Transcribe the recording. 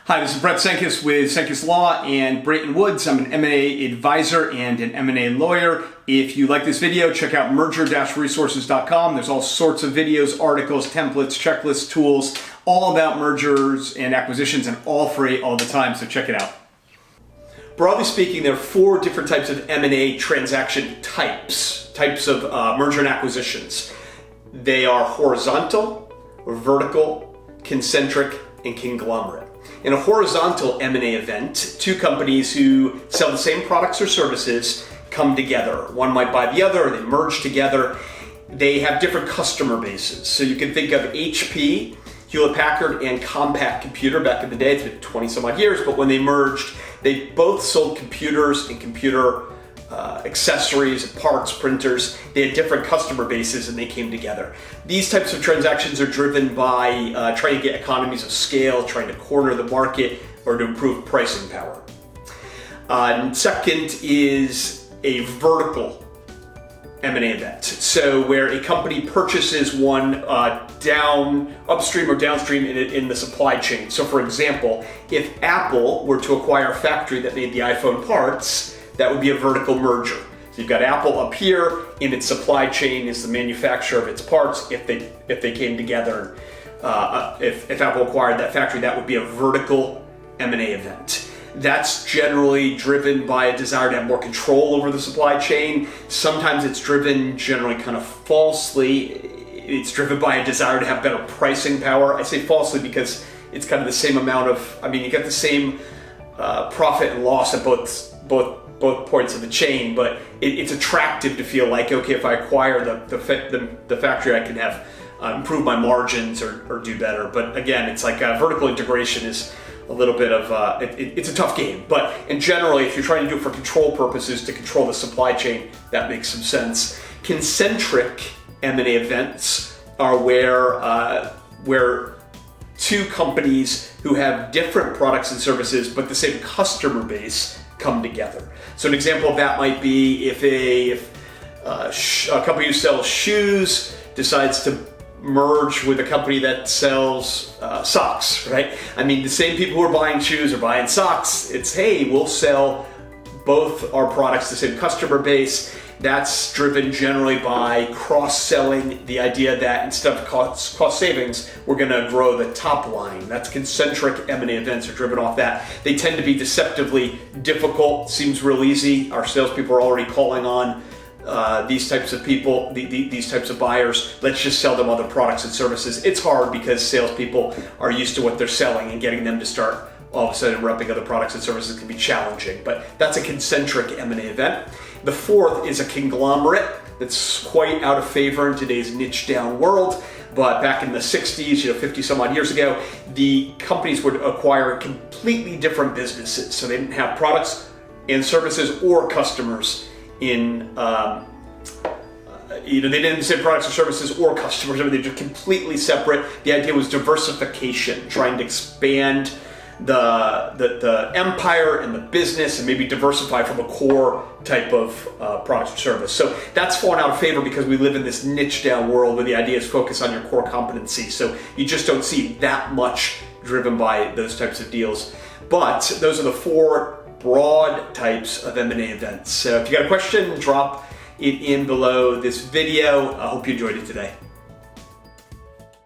Hi, this is Brett Senkis with Senkis Law and Brayton Woods. I'm an M&A advisor and an M&A lawyer. If you like this video, check out merger-resources.com. There's all sorts of videos, articles, templates, checklists, tools, all about mergers and acquisitions, and all free all the time, so check it out. Broadly speaking, there are four different types of M&A transaction types of merger and acquisitions. They are horizontal, vertical, concentric, and conglomerate. In a horizontal M&A event, two companies who sell the same products or services come together. One might buy the other, or they merge together. They have different customer bases. So you can think of HP, Hewlett-Packard, and Compaq Computer back in the day. It's been 20 some odd years, but when they merged, they both sold computers and computer accessories, parts, printers. They had different customer bases and they came together. These types of transactions are driven by trying to get economies of scale, trying to corner the market, or to improve pricing power. Second is a vertical M&A event. So where a company purchases one upstream or downstream in the supply chain. So for example, if Apple were to acquire a factory that made the iPhone parts, that would be a vertical merger. So you've got Apple up here, in its supply chain is the manufacturer of its parts. If they came together, if Apple acquired that factory, that would be a vertical M&A event. That's generally driven by a desire to have more control over the supply chain. Sometimes it's driven generally kind of falsely. It's driven by a desire to have better pricing power. I say falsely because it's kind of the same amount of, you get the same profit and loss at both points of the chain, but it's attractive to feel like, okay, if I acquire the factory, I can have improve my margins or do better. But again, it's like vertical integration is a little bit of it's a tough game. But in generally, if you're trying to do it for control purposes, to control the supply chain, that makes some sense. Concentric M&A events are where two companies who have different products and services but the same customer base come together. So an example of that might be if a company who sells shoes decides to merge with a company that sells socks, right? The same people who are buying shoes are buying socks. It's, hey, we'll sell both our products to the same customer base. That's driven generally by cross-selling, the idea that instead of cost savings, we're going to grow the top line. That's concentric M&A events are driven off that. They tend to be deceptively difficult. Seems real easy. Our salespeople are already calling on these types of people, these types of buyers. Let's just sell them other products and services. It's hard because salespeople are used to what they're selling, and getting them to start all of a sudden repping other products and services can be challenging. But that's a concentric M&A event. The fourth is a conglomerate. That's quite out of favor in today's niche down world. But back in the 60s, 50 some odd years ago, the companies would acquire completely different businesses. So they didn't have products and services or customers in, they didn't have the same products or services or customers. They're just completely separate. The idea was diversification, trying to expand the empire and the business and maybe diversify from a core type of product or service. So that's fallen out of favor because we live in this niche down world where the idea is focus on your core competency. So you just don't see that much driven by those types of deals. But those are the four broad types of M&A events. So if you got a question, drop it in below this video. I hope you enjoyed it today.